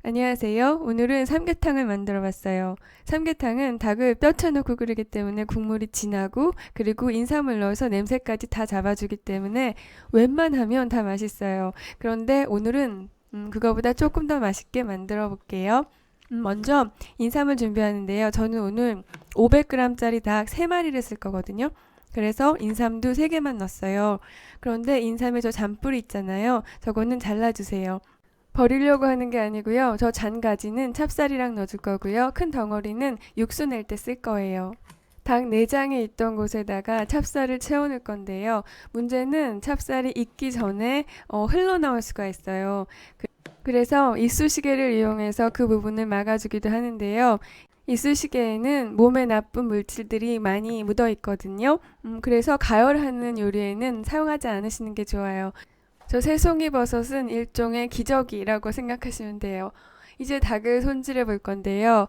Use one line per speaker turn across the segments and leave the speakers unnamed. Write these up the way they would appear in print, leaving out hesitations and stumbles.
안녕하세요. 오늘은 삼계탕을 만들어 봤어요. 삼계탕은 닭을 뼈쳐 넣고 끓이기 때문에 국물이 진하고 그리고 인삼을 넣어서 냄새까지 다 잡아주기 때문에 웬만하면 다 맛있어요. 그런데 오늘은 그거보다 조금 더 맛있게 만들어 볼게요. 먼저 인삼을 준비하는데요. 저는 오늘 500g짜리 닭 3마리를 쓸 거거든요. 그래서 인삼도 3개만 넣었어요. 그런데 인삼에 저 잔뿌리 있잖아요. 저거는 잘라주세요. 버리려고 하는 게 아니고요. 저 잔가지는 찹쌀이랑 넣어줄 거고요. 큰 덩어리는 육수 낼 때 쓸 거예요. 닭 내장에 있던 곳에다가 찹쌀을 채워넣을 건데요. 문제는 찹쌀이 익기 전에 흘러나올 수가 있어요. 그래서 이쑤시개를 이용해서 그 부분을 막아주기도 하는데요. 이쑤시개에는 몸에 나쁜 물질들이 많이 묻어 있거든요. 그래서 가열하는 요리에는 사용하지 않으시는 게 좋아요. 저 새송이 버섯은 일종의 기저귀라고 생각하시면 돼요. 이제 닭을 손질해 볼 건데요.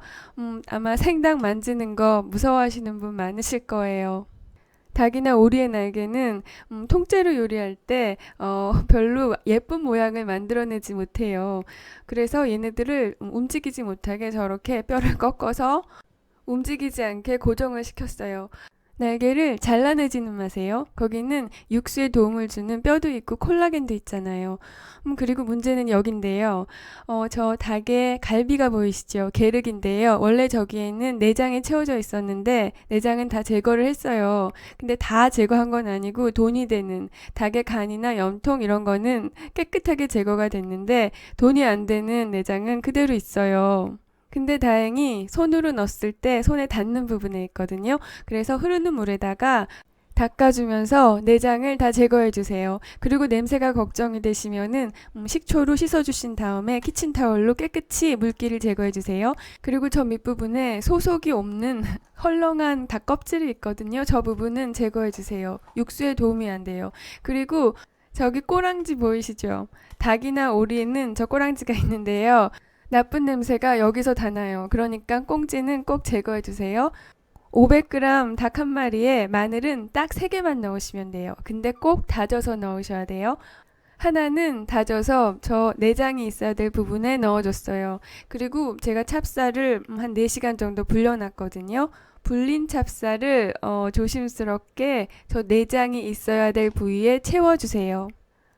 아마 생닭 만지는 거 무서워하시는 분 많으실 거예요. 닭이나 오리의 날개는 통째로 요리할 때 별로 예쁜 모양을 만들어내지 못해요. 그래서 얘네들을 움직이지 못하게 저렇게 뼈를 꺾어서 움직이지 않게 고정을 시켰어요. 날개를 잘라내지는 마세요. 거기는 육수에 도움을 주는 뼈도 있고 콜라겐도 있잖아요. 그리고 문제는 여긴데요. 저 닭의 갈비가 보이시죠? 게륵인데요. 원래 저기에는 내장이 채워져 있었는데 내장은 다 제거를 했어요. 근데 다 제거한 건 아니고 돈이 되는 닭의 간이나 염통 이런 거는 깨끗하게 제거가 됐는데 돈이 안 되는 내장은 그대로 있어요. 근데 다행히 손으로 넣었을 때 손에 닿는 부분에 있거든요. 그래서 흐르는 물에다가 닦아주면서 내장을 다 제거해 주세요. 그리고 냄새가 걱정이 되시면은 식초로 씻어주신 다음에 키친타월로 깨끗이 물기를 제거해 주세요. 그리고 저 밑부분에 소속이 없는 헐렁한 닭 껍질이 있거든요. 저 부분은 제거해 주세요. 육수에 도움이 안 돼요. 그리고 저기 꼬랑지 보이시죠? 닭이나 오리에는 저 꼬랑지가 있는데요. 나쁜 냄새가 여기서 다 나요. 그러니까 꽁지는 꼭 제거해 주세요. 500g 닭 한 마리에 마늘은 딱 3개만 넣으시면 돼요. 근데 꼭 다져서 넣으셔야 돼요. 하나는 다져서 저 내장이 있어야 될 부분에 넣어줬어요. 그리고 제가 찹쌀을 한 4시간 정도 불려놨거든요. 불린 찹쌀을 조심스럽게 저 내장이 있어야 될 부위에 채워주세요.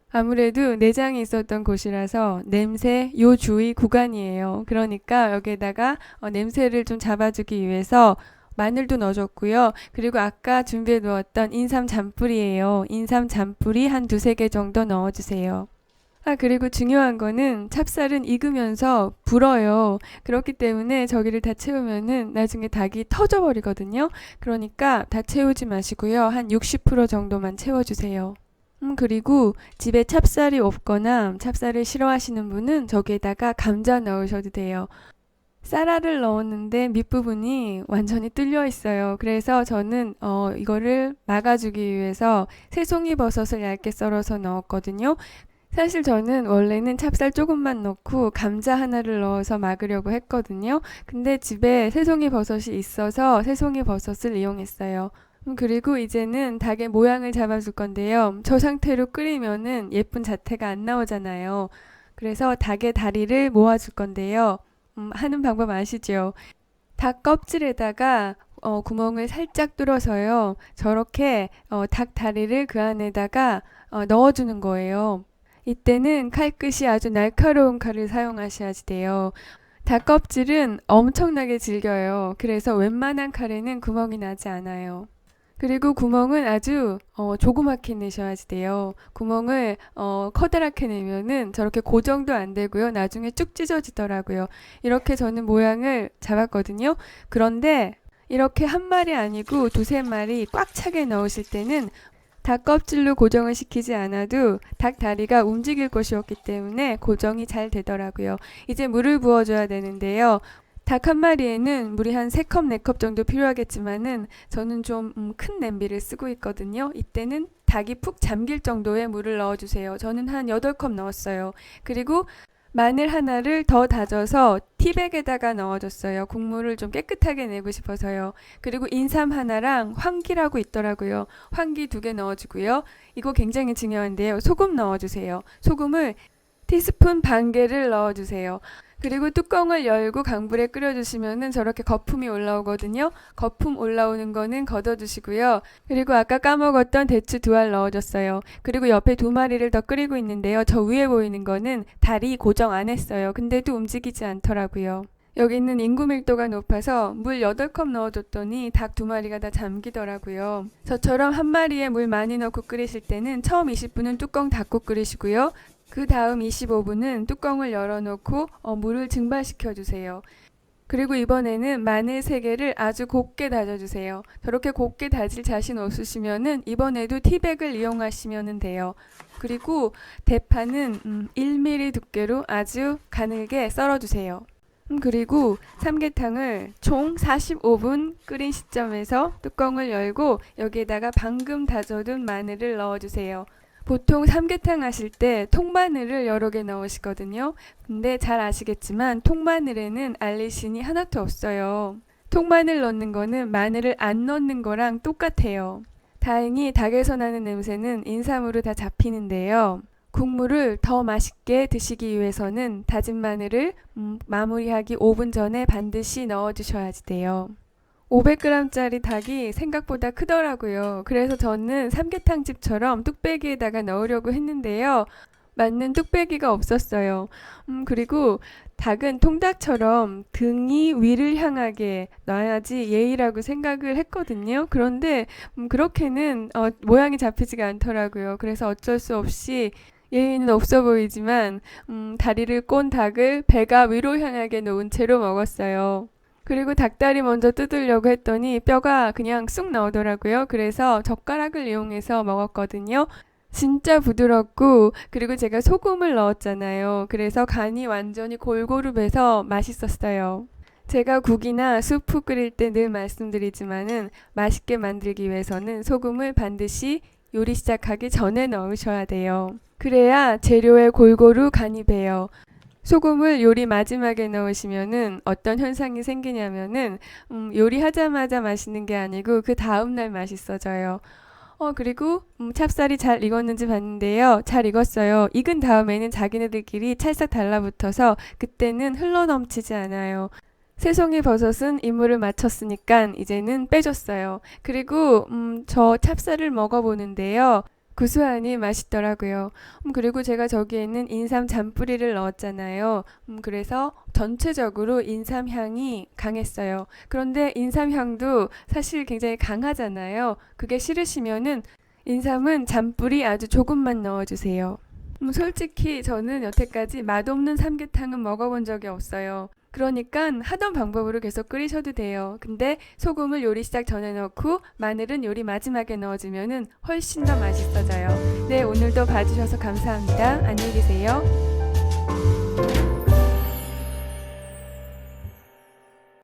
아무래도 내장이 있었던 곳이라서 냄새 요 주의 구간이에요. 그러니까 여기에다가 냄새를 좀 잡아주기 위해서 마늘도 넣어줬고요. 그리고 아까 준비해 놓았던 인삼 잔뿌리예요. 인삼 잔뿌리 한 두세 개 정도 넣어주세요. 그리고 중요한 거는 찹쌀은 익으면서 불어요. 그렇기 때문에 저기를 다 채우면은 나중에 닭이 터져버리거든요. 그러니까 다 채우지 마시고요. 한 60% 정도만 채워주세요. 그리고 집에 찹쌀이 없거나 찹쌀을 싫어하시는 분은 저기에다가 감자 넣으셔도 돼요. 쌀알을 넣었는데 밑부분이 완전히 뚫려 있어요. 그래서 저는 이거를 막아주기 위해서 새송이 버섯을 얇게 썰어서 넣었거든요. 사실 저는 원래는 찹쌀 조금만 넣고 감자 하나를 넣어서 막으려고 했거든요. 근데 집에 새송이 버섯이 있어서 새송이 버섯을 이용했어요. 그리고 이제는 닭의 모양을 잡아줄 건데요. 저 상태로 끓이면은 예쁜 자태가 안 나오잖아요. 그래서 닭의 다리를 모아줄 건데요. 하는 방법 아시죠? 닭 껍질에다가 구멍을 살짝 뚫어서요. 저렇게 닭 다리를 그 안에다가 넣어주는 거예요. 이때는 칼끝이 아주 날카로운 칼을 사용하셔야지 돼요. 닭 껍질은 엄청나게 질겨요. 그래서 웬만한 칼에는 구멍이 나지 않아요. 그리고 구멍은 아주 조그맣게 내셔야지 돼요. 구멍을 커다랗게 내면은 저렇게 고정도 안 되고요. 나중에 쭉 찢어지더라고요. 이렇게 저는 모양을 잡았거든요. 그런데 이렇게 한 마리 아니고 두세 마리 꽉 차게 넣으실 때는 닭 껍질로 고정을 시키지 않아도 닭 다리가 움직일 것이었기 때문에 고정이 잘 되더라고요. 이제 물을 부어줘야 되는데요. 닭 한 마리에는 물이 한 3컵, 4컵 정도 필요하겠지만은 저는 좀 큰 냄비를 쓰고 있거든요. 이때는 닭이 푹 잠길 정도의 물을 넣어주세요. 저는 한 8컵 넣었어요. 그리고 마늘 하나를 더 다져서 티백에다가 넣어줬어요. 국물을 좀 깨끗하게 내고 싶어서요. 그리고 인삼 하나랑 황기라고 있더라고요. 황기 2개 넣어주고요. 이거 굉장히 중요한데요. 소금 넣어주세요. 소금을 티스푼 반 개를 넣어주세요. 그리고 뚜껑을 열고 강불에 끓여주시면은 저렇게 거품이 올라오거든요. 거품 올라오는 거는 걷어주시고요. 그리고 아까 까먹었던 대추 2알 넣어줬어요. 그리고 옆에 2마리를 더 끓이고 있는데요. 저 위에 보이는 거는 다리 고정 안 했어요. 근데도 움직이지 않더라고요. 여기는 인구 밀도가 높아서 물 8컵 넣어줬더니 닭 2마리가 다 잠기더라고요. 저처럼 한 마리에 물 많이 넣고 끓이실 때는 처음 20분은 뚜껑 닫고 끓이시고요. 그 다음 25분은 뚜껑을 열어놓고 물을 증발시켜 주세요. 그리고 이번에는 마늘 3개를 아주 곱게 다져주세요. 저렇게 곱게 다질 자신 없으시면은 이번에도 티백을 이용하시면 돼요. 그리고 대파는 1mm 두께로 아주 가늘게 썰어주세요. 그리고 삼계탕을 총 45분 끓인 시점에서 뚜껑을 열고 여기에다가 방금 다져둔 마늘을 넣어주세요. 보통 삼계탕 하실 때 통마늘을 여러 개 넣으시거든요. 근데 잘 아시겠지만 통마늘에는 알리신이 하나도 없어요. 통마늘 넣는 거는 마늘을 안 넣는 거랑 똑같아요. 다행히 닭에서 나는 냄새는 인삼으로 다 잡히는데요. 국물을 더 맛있게 드시기 위해서는 다진 마늘을 마무리하기 5분 전에 반드시 넣어주셔야지 돼요. 500g짜리 닭이 생각보다 크더라고요. 그래서 저는 삼계탕집처럼 뚝배기에다가 넣으려고 했는데요. 맞는 뚝배기가 없었어요. 그리고 닭은 통닭처럼 등이 위를 향하게 놔야지 예의라고 생각을 했거든요. 그런데 그렇게는 모양이 잡히지가 않더라고요. 그래서 어쩔 수 없이 예의는 없어 보이지만 다리를 꼰 닭을 배가 위로 향하게 놓은 채로 먹었어요. 그리고 닭다리 먼저 뜯으려고 했더니 뼈가 그냥 쑥 나오더라고요. 그래서 젓가락을 이용해서 먹었거든요. 진짜 부드럽고 그리고 제가 소금을 넣었잖아요. 그래서 간이 완전히 골고루 배서 맛있었어요. 제가 국이나 수프 끓일 때 늘 말씀드리지만은 맛있게 만들기 위해서는 소금을 반드시 요리 시작하기 전에 넣으셔야 돼요. 그래야 재료에 골고루 간이 배요. 소금을 요리 마지막에 넣으시면은 어떤 현상이 생기냐면은 요리하자마자 맛있는 게 아니고 그 다음날 맛있어져요. 그리고 찹쌀이 잘 익었는지 봤는데요. 잘 익었어요. 익은 다음에는 자기네들끼리 찰싹 달라붙어서 그때는 흘러넘치지 않아요. 새송이 버섯은 임무를 마쳤으니까 이제는 빼줬어요. 그리고 저 찹쌀을 먹어보는데요. 구수하니 맛있더라고요. 그리고 제가 저기에는 인삼 잔뿌리를 넣었잖아요. 그래서 전체적으로 인삼 향이 강했어요. 그런데 인삼 향도 사실 굉장히 강하잖아요. 그게 싫으시면은 인삼은 잔뿌리 아주 조금만 넣어주세요. 솔직히 저는 여태까지 맛없는 삼계탕은 먹어본 적이 없어요. 그러니까 하던 방법으로 계속 끓이셔도 돼요. 근데 소금을 요리 시작 전에 넣고 마늘은 요리 마지막에 넣어주면 훨씬 더 맛있어져요. 네, 오늘도 봐주셔서 감사합니다. 안녕히 계세요.